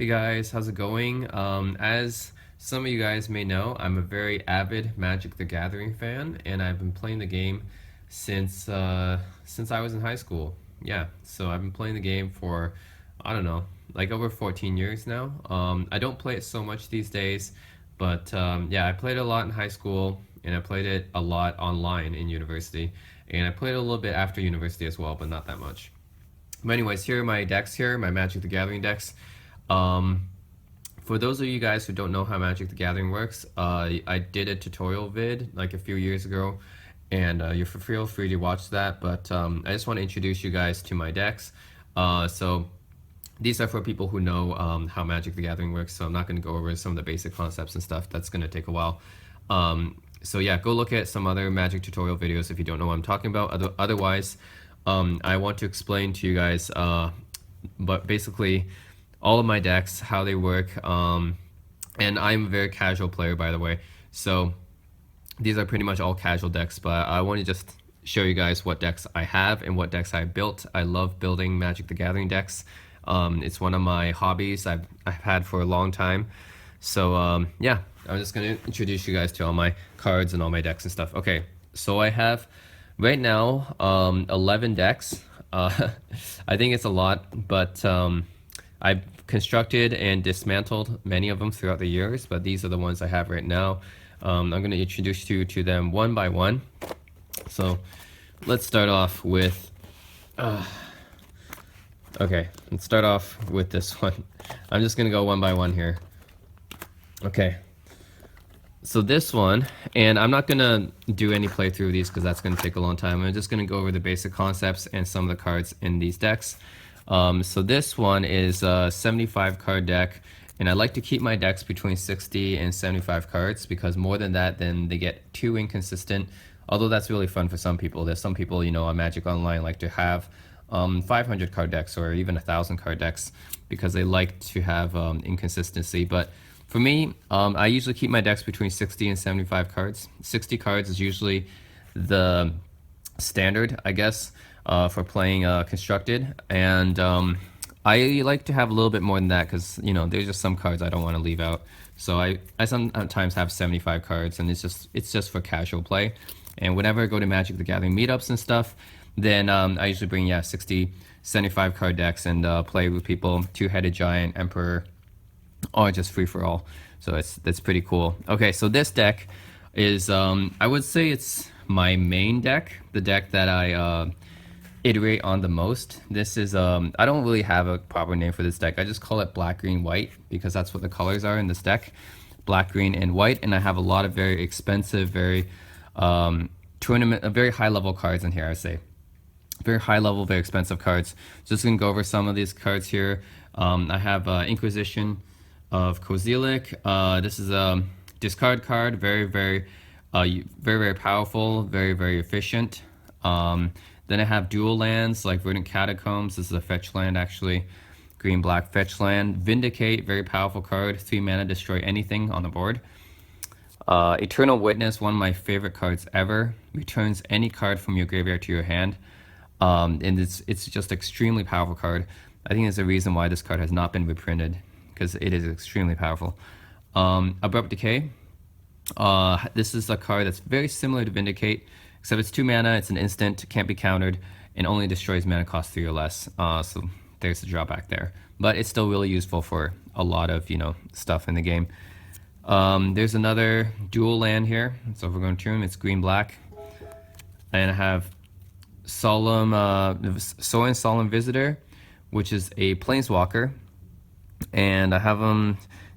Hey guys, how's it going? As some of you guys may know, I'm a very avid Magic the Gathering fan, and I've been playing the game since I was in high school. Yeah, so I've been playing the game for I don't know, like over 14 years now. I don't play it so much these days, but yeah, I played it a lot in high school, and I played it a lot online in university, and I played it a little bit after university as well, but not that much. But anyways, here are my decks here, my Magic the Gathering decks. Um, for those of you guys who don't know how Magic the Gathering works, I did a tutorial vid like a few years ago, and you feel free to watch that. But I just want to introduce you guys to my decks. So these are for people who know how Magic the Gathering works. So I'm not going to go over some of the basic concepts and stuff. That's going to take a while. So yeah, go look at some other Magic tutorial videos if you don't know what I'm talking about. Otherwise, I want to explain to you guys, but basically all of my decks, how they work. And I'm a very casual player, by the way. So these are pretty much all casual decks, but I want to just show you guys what decks I have and what decks I built. I love building Magic the Gathering decks. It's one of my hobbies I've had for a long time. So yeah, I'm just going to introduce you guys to all my cards and all my decks and stuff. Okay, so I have right now 11 decks. I think it's a lot, but I've constructed and dismantled many of them throughout the years, but these are the ones I have right now. I'm going to introduce you to them one by one. So let's start off with, okay, let's start off with this one. I'm just going to go one by one here. Okay, so this one, and I'm not going to do any playthrough of these because that's going to take a long time. I'm just going to go over the basic concepts and some of the cards in these decks. So this one is a 75 card deck, and I like to keep my decks between 60 and 75 cards because more than that, then they get too inconsistent. Although that's really fun for some people. There's some people, you know, on Magic Online like to have 500 card decks or even 1,000 card decks because they like to have inconsistency. But for me, I usually keep my decks between 60 and 75 cards. 60 cards is usually the standard, I guess, for playing constructed, and I like to have a little bit more than that because, you know, there's just some cards I don't want to leave out. So I sometimes have 75 cards, and it's just for casual play. And whenever I go to Magic the Gathering meetups and stuff, then I usually bring 60, 75 card decks and play with people, two-headed giant, emperor, or just free for all. So that's pretty cool. Okay, so this deck is I would say it's my main deck, the deck that I iterate on the most. This is I don't really have a proper name for this deck. I just call it black, green, white because that's what the colors are in this deck, black, green, and white. And I have a lot of very expensive, very very high level cards in here. I say very high level, very expensive cards. Just gonna go over some of these cards here. I have Inquisition of Kozilek. This is a discard card, very powerful, very efficient. Then I have dual lands like Verdant Catacombs. This is a fetch land actually. Green black fetch land. Vindicate, very powerful card. 3 mana, destroy anything on the board. Eternal Witness, one of my favorite cards ever. Returns any card from your graveyard to your hand. And it's just extremely powerful card. I think there's a reason why this card has not been reprinted because it is extremely powerful. Abrupt Decay. This is a card that's very similar to Vindicate, except it's 2 mana, it's an instant, can't be countered, and only destroys mana cost 3 or less. So there's the drawback there. But it's still really useful for a lot of, you know, stuff in the game. There's another dual land here. So if we're going to turn, it's green-black. And I have Solemn Visitor, which is a Planeswalker. And I have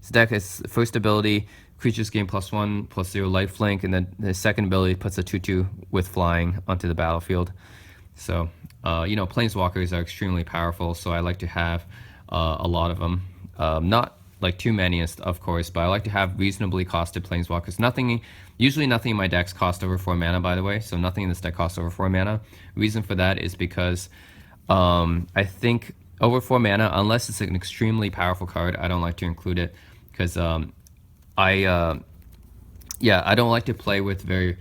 this deck is first ability, creatures gain +1/+0 lifelink, and then the second ability puts a 2/2 with flying onto the battlefield. So, you know, Planeswalkers are extremely powerful, so I like to have a lot of them. Not like too many, of course, but I like to have reasonably costed Planeswalkers. Usually nothing in my decks cost over 4 mana, by the way, so nothing in this deck costs over 4 mana. Reason for that is because I think over 4 mana, unless it's an extremely powerful card, I don't like to include it because I don't like to play with very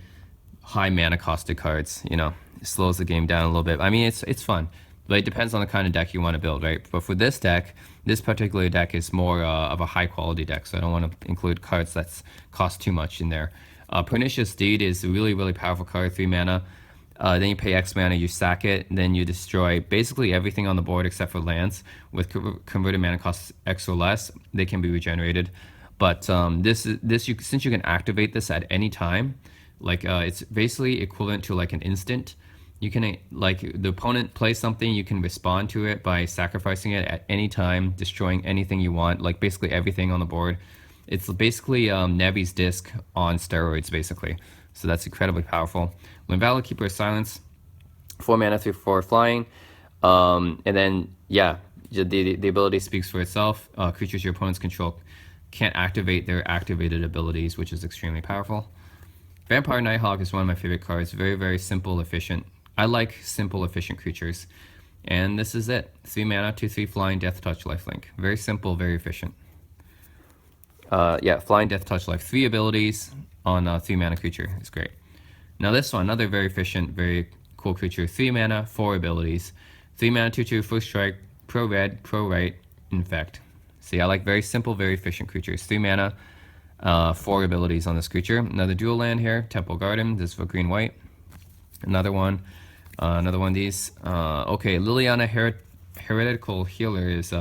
high mana costed cards. You know, it slows the game down a little bit. I mean, it's fun, But it depends on the kind of deck you want to build, right? But for this deck, this particular deck is more of a high quality deck, so I don't want to include cards that cost too much in there. Pernicious Deed is a really, really powerful card, 3 mana. Then you pay X mana, you sack it, then you destroy basically everything on the board except for lands. With converted mana costs X or less, they can be regenerated. But since you can activate this at any time, like it's basically equivalent to like an instant. You can, like, the opponent plays something, you can respond to it by sacrificing it at any time, destroying anything you want, like basically everything on the board. It's basically Nevi's Disc on steroids, basically. So that's incredibly powerful. When Valor Keeper is Silence, 4 mana, 3/4 flying. And then, yeah, the ability speaks for itself. Creatures your opponents control can't activate their activated abilities, which is extremely powerful. Vampire Nighthawk is one of my favorite cards. Very, very simple, efficient. I like simple, efficient creatures. And this is it. 3 mana, 2/3 flying, Death Touch, Lifelink. Very simple, very efficient. Yeah, flying, Death Touch, Life. 3 abilities on a 3 mana creature. It's great. Now this one, another very efficient, very cool creature. 3 mana, 4 abilities. 3 mana, 2/2, First Strike, Pro Red, Pro Right, Infect. See, I like very simple, very efficient creatures. 3 mana, 4 abilities on this creature. Another dual land here, Temple Garden. This is for green-white. Another one of these. Okay, Liliana Heretical Healer is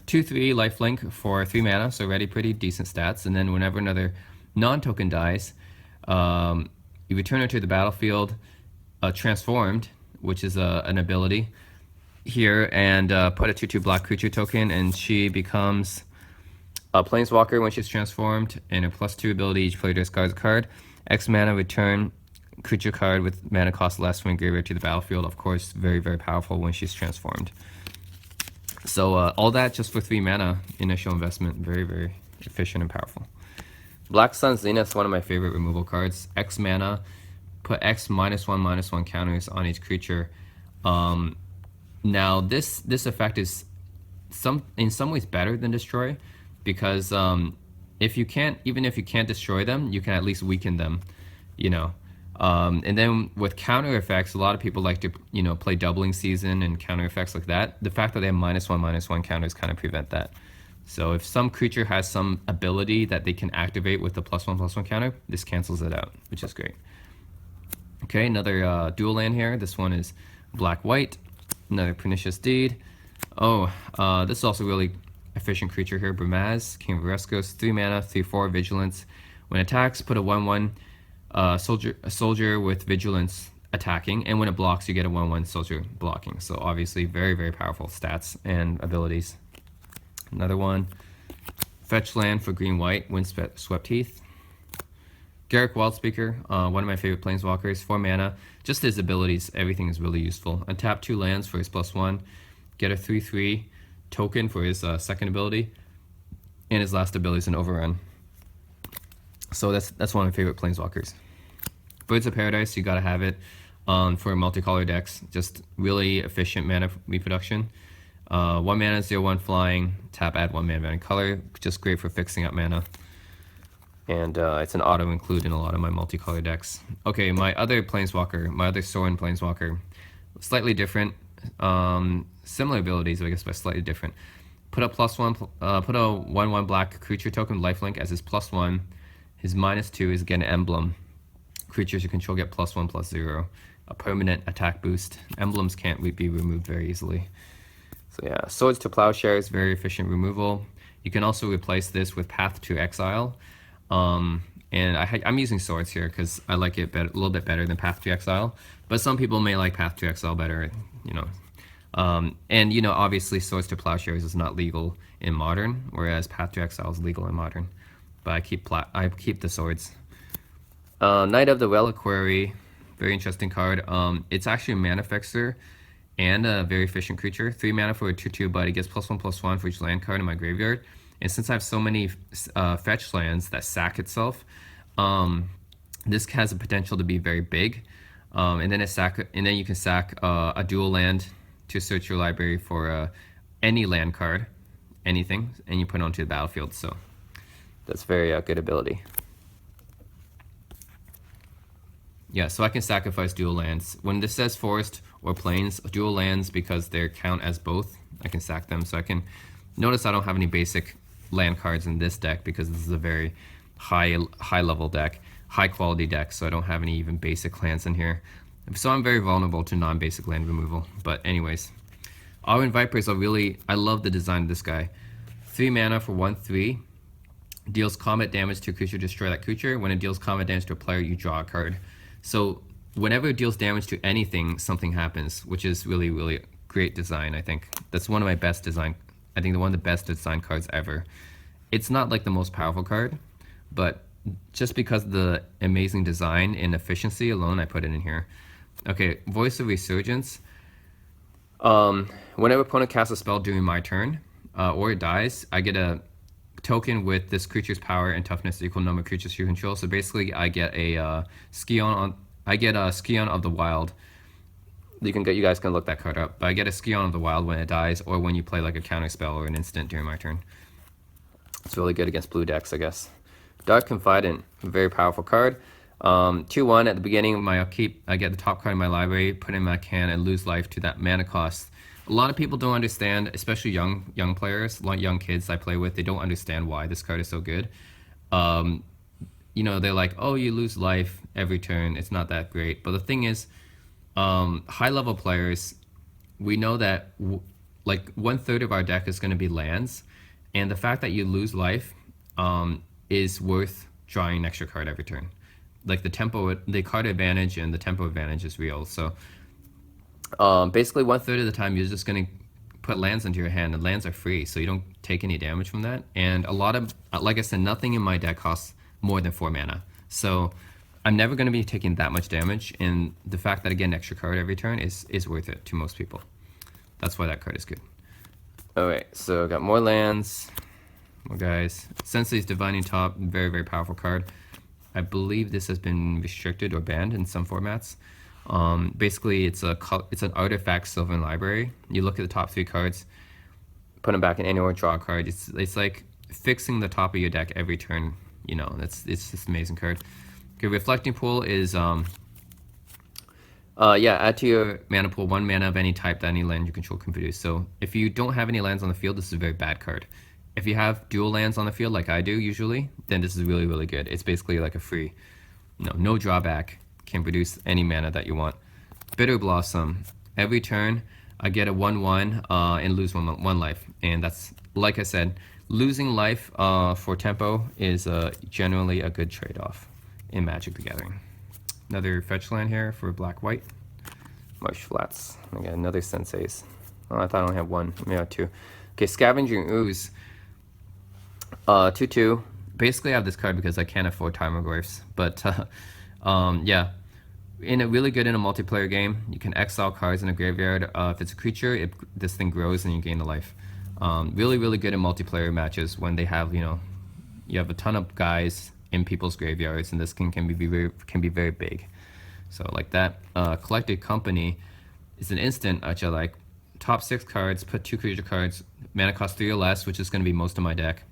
2/3 lifelink for 3 mana, so already pretty decent stats. And then whenever another non-token dies, you return her to the battlefield transformed, which is an ability here, and put a 2/2 black creature token, and she becomes a Planeswalker when she's transformed, and a +2 ability, each player discards a card. X mana, return creature card with mana cost less from graveyard to the battlefield. Of course, very, very powerful when she's transformed. So all that just for 3 mana initial investment. Very, very efficient and powerful. Black Sun Zenith, one of my favorite removal cards. X mana, put X -1/-1 counters on each creature. Now this effect is in some ways better than Destroy, because even if you can't destroy them, you can at least weaken them, you know. And then with counter effects, a lot of people like to, play Doubling Season and counter effects like that. The fact that they have -1/-1 counters kind of prevent that. So if some creature has some ability that they can activate with the +1/+1 counter, this cancels it out, which is great. Okay, another dual land here. This one is black-white. Another Pernicious Deed. Oh, this is also really efficient creature here. Bramaz, King of Rescos, 3 mana, 3/4 vigilance. When attacks, put a 1/1 soldier with vigilance attacking, and when it blocks, you get a 1/1 soldier blocking. So obviously very, very powerful stats and abilities. Another one, fetch land for green-white, Windswept Heath. Garruk Wildspeaker, one of my favorite planeswalkers, 4 mana. Just his abilities, everything is really useful. Untap 2 lands for his +1. Get a 3/3 token for his second ability. And his last ability is an overrun. So that's one of my favorite planeswalkers. Birds of Paradise, you gotta have it for multicolor decks. Just really efficient mana reproduction. 1 mana, 0/1 flying. Tap, add 1 mana color. Just great for fixing up mana. And it's an auto include in a lot of my multicolor decks. Okay, my other planeswalker, my other Sorin planeswalker, slightly different. Similar abilities, I guess, but slightly different. Put a put a 1/1 black creature token, lifelink, as his +1. His -2 is again an emblem. Creatures you control get +1/+0. A permanent attack boost. Emblems can't be removed very easily. So yeah, Swords to Plowshares, very efficient removal. You can also replace this with Path to Exile. And I'm using Swords here because I like it a little bit better than Path to Exile. But some people may like Path to Exile better, And obviously Swords to Plowshares is not legal in Modern, whereas Path to Exile is legal in Modern. But I keep the Swords. Knight of the Reliquary, very interesting card. It's actually a mana fixer and a very efficient creature. 3 mana for a 2/2, but it gets +1/+1 for each land card in my graveyard. And since I have so many fetch lands that sack itself, this has the potential to be very big. And then you can sack a dual land to search your library for any land card, anything, and you put it onto the battlefield. So that's very good ability. Yeah, so I can sacrifice dual lands. When this says forest or plains. Dual lands because they count as both. I can sack them, so I can notice I don't have any basic land cards in this deck because this is a very high level deck, high quality deck, so I don't have any even basic lands in here. So I'm very vulnerable to non-basic land removal. But anyways, Auburn Vipers are really, I love the design of this guy. 3 mana for 1/3. Deals combat damage to a creature, destroy that creature. When it deals combat damage to a player, you draw a card. So whenever it deals damage to anything, something happens, which is really, really great design, I think. That's one of my best design, I think one of the best design cards ever. It's not like the most powerful card, but just because of the amazing design and efficiency alone, I put it in here. Okay, Voice of Resurgence. Whenever opponent casts a spell during my turn, or it dies, I get a token with this creature's power and toughness equal number of creatures you control. So basically, I get a Scion of the Wild. You guys can look that card up. But I get a Scion of the Wild when it dies, or when you play like a counter spell or an instant during my turn. It's really good against blue decks, I guess. Dark Confidant, very powerful card. 2/1 at the beginning of my upkeep, I get the top card in my library, put it in my hand, and lose life to that mana cost. A lot of people don't understand, especially young players, young kids I play with, they don't understand why this card is so good. You know, they're like, oh, you lose life every turn, it's not that great. But the thing is, high-level players, we know that like 1/3 of our deck is going to be lands, and the fact that you lose life is worth drawing an extra card every turn. Like the card advantage and the tempo advantage is real. So basically 1/3 of the time you're just going to put lands into your hand, and lands are free, so you don't take any damage from that. And a lot of, like I said, nothing in my deck costs more than 4 mana. So I'm never going to be taking that much damage, and the fact that I get an extra card every turn is worth it to most people. That's why that card is good. Alright, so got more lands, more guys. Sensei's Divining Top, very, very powerful card. I believe this has been restricted or banned in some formats. Basically, it's an artifact Sylvan Library. You look at the top 3 cards, put them back in any order, draw a card. It's like fixing the top of your deck every turn. You know, it's just an amazing card. Okay, Reflecting Pool is add to your mana pool 1 mana of any type that any land you control can produce. So if you don't have any lands on the field, this is a very bad card. If you have dual lands on the field like I do usually, then this is really, really good. It's basically like a free, no drawback, can produce any mana that you want. Bitter Blossom. Every turn, I get a 1/1 and lose one life. And that's, like I said, losing life for tempo is generally a good trade-off in Magic the Gathering. Another fetch land here for black-white. Marsh Flats. I got another Sensei's. Oh, I thought I only had 1. Maybe I had 2. Okay, Scavenging Ooze. 2/2. Basically, I have this card because I can't afford Timoglyphs. But yeah, really good in a multiplayer game. You can exile cards in a graveyard. If it's a creature, this thing grows and you gain a life. Really, really good in multiplayer matches when they have, you have a ton of guys in people's graveyards, and this can be very big. So like that. Collected Company is an instant which I like. Top 6 cards, put 2 creature cards, mana cost 3 or less, which is going to be most of my deck.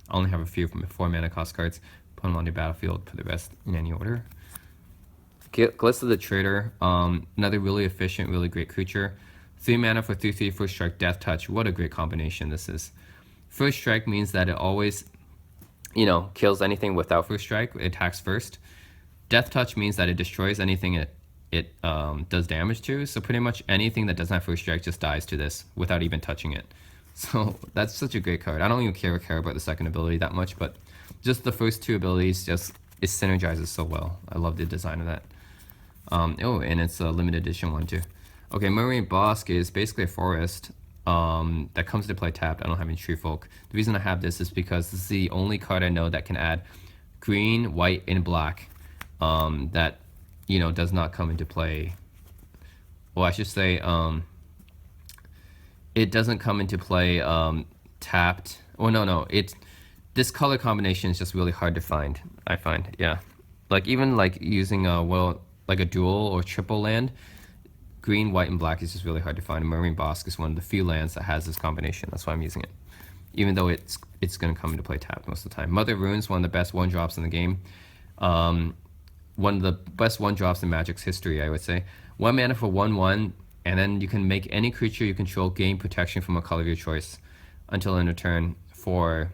I only have a few from 4 mana cost cards. Put them on your battlefield, put the rest in any order. Glitz of the Trader, another really efficient, really great creature. 3 mana for 3/3 first strike, Death Touch. What a great combination this is. First strike means that it always, kills anything without first strike. It attacks first. Death Touch means that it destroys anything it does damage to. So pretty much anything that doesn't have first strike just dies to this without even touching it. So that's such a great card. I don't even care about the second ability that much, but just the first 2 abilities, it synergizes so well. I love the design of that. And it's a limited edition one too. Okay, Marine Bosque is basically a forest that comes to play tapped. I don't have any Tree Folk. The reason I have this is because this is the only card I know that can add green, white, and black that, does not come into play. Well, I should say it doesn't come into play tapped. Oh, no. This color combination is just really hard to find, I find, yeah. Like, even like using like a dual or triple land, green, white, and black is just really hard to find. Marine Bosque is one of the few lands that has this combination. That's why I'm using it. Even though it's going to come into play tapped most of the time. Mother Rune's one of the best 1-drops in the game. One of the best 1-drops in Magic's history, I would say. 1 mana for 1/1. and then you can make any creature you control gain protection from a color of your choice until end of turn for,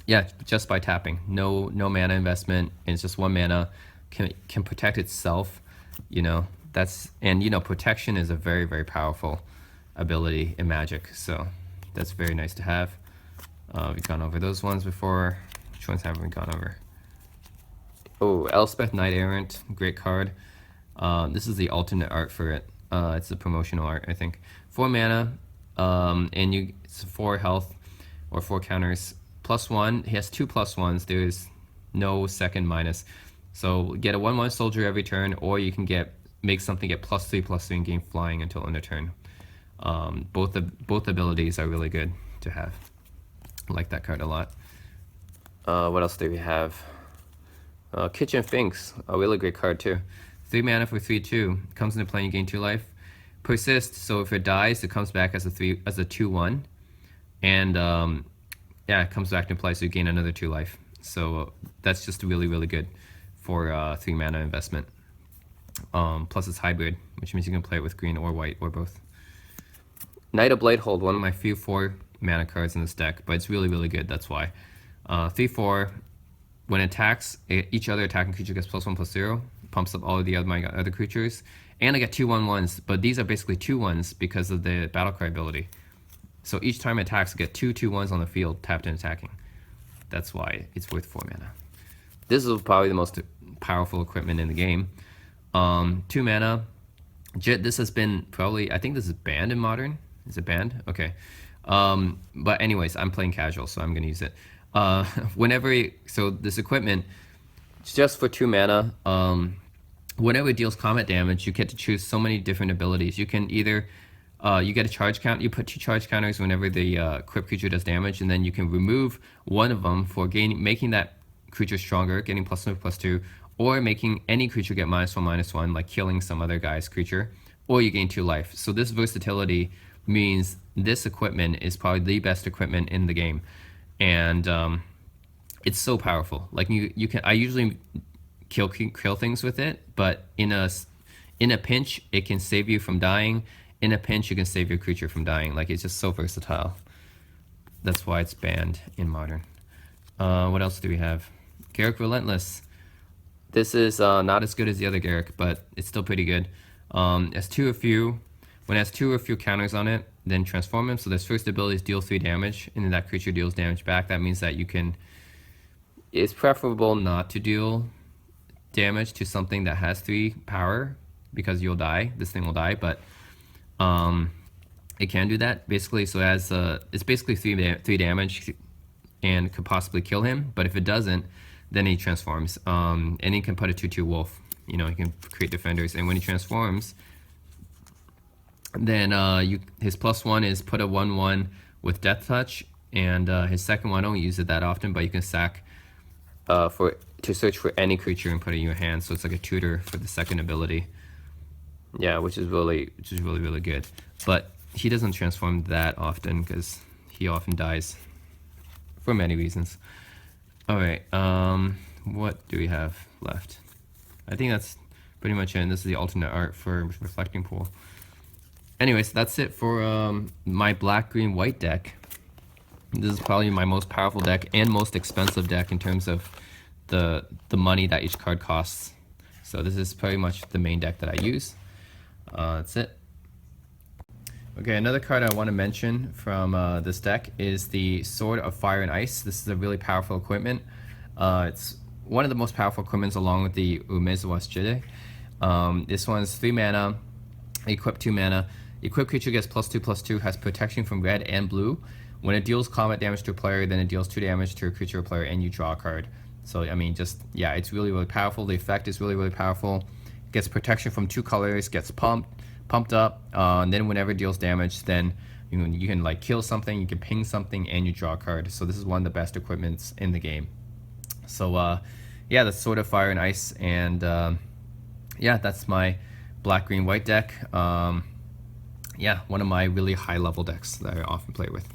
yeah, just by tapping. No mana investment, and it's just 1 mana, can protect itself, you know. That's, and you know, protection is a very, very powerful ability in Magic, so that's very nice to have. We've gone over those ones before. Which ones haven't we gone over? Oh, Elspeth Knight Errant, great card. This is the alternate art for it. It's the promotional art, I think. 4 mana, and it's 4 health or 4 counters. +1. He has 2 +1s. There's no second minus. So get a 1/1 soldier every turn, or you can make something get +3/+3 and gain flying until end of turn. Both abilities are really good to have. I like that card a lot. What else do we have? Kitchen Finks, a really great card too. 3 mana for 3/2. Comes into play, you gain 2 life. Persist, so if it dies, it comes back as a 2/1, and yeah, it comes back into play, so you gain another 2 life. So that's just really, really good for 3 mana investment. Plus it's hybrid, which means you can play it with green or white or both. Knight of Bladehold, one of my few 4 mana cards in this deck, but it's really, really good. That's why. 3/4. When it attacks, each other attacking creature gets +1/+0. Pumps up all of my other creatures, and I get 2 1/1s, but these are basically 2/1s because of the battlecry ability. So each time it attacks, I get 2 2/1s on the field, tapped and attacking. That's why it's worth 4 mana. This is probably the most powerful equipment in the game. 2 mana. This has been probably, I think this is banned in Modern. Is it banned? Okay. But anyways, I'm playing casual, so I'm gonna use it. So this equipment, it's just for 2 mana. Whenever it deals combat damage, you get to choose so many different abilities. You can either, you get a charge count, you put 2 charge counters whenever the equipped creature does damage, and then you can remove one of them for making that creature stronger, getting +1/+2, or making any creature get -1/-1, like killing some other guy's creature, or you gain 2 life. So this versatility means this equipment is probably the best equipment in the game. And it's so powerful. Like you can, I usually kill things with it, but in a pinch, it can save you from dying. In a pinch, you can save your creature from dying. Like, it's just so versatile. That's why it's banned in Modern. What else do we have? Garruk Relentless. This is not as good as the other Garruk, but it's still pretty good. It has 2 or few. When it has 2 or few counters on it, then transform him. So this first ability is deal 3 damage, and then that creature deals damage back. That means that you can, it's preferable not to deal damage to something that has 3 power, because you'll die. This thing will die, but it can do that basically. So as it's basically 3 damage, and could possibly kill him. But if it doesn't, then he transforms, and he can put a 2/2 wolf. You know, he can create defenders, and when he transforms, then his +1 is put a 1/1 with Death Touch, and his second one, I don't use it that often, but you can sack to search for any creature and put it in your hand. So it's like a tutor for the second ability. Yeah, which is really, really good. But he doesn't transform that often because he often dies for many reasons. All right, what do we have left? I think that's pretty much it. And this is the alternate art for Reflecting Pool. Anyways, that's it for my black, green, white deck. This is probably my most powerful deck and most expensive deck in terms of the money that each card costs. So this is pretty much the main deck that I use. That's it. Okay, another card I want to mention from this deck is the Sword of Fire and Ice. This is a really powerful equipment. It's one of the most powerful equipments along with the Umezawa Jide. This one's 3 mana, equip 2 mana. Equipped creature gets +2/+2, has protection from red and blue. When it deals combat damage to a player, then it deals 2 damage to a creature or player, and you draw a card. So, I mean, just, yeah, it's really, really powerful. The effect is really, really powerful. Gets protection from 2 colors, gets pumped up, and then whenever it deals damage, then you can like kill something, you can ping something, and you draw a card. So this is one of the best equipments in the game. So, yeah, the Sword of Fire and Ice, and yeah, that's my black, green, white deck. Yeah, one of my really high level decks that I often play with.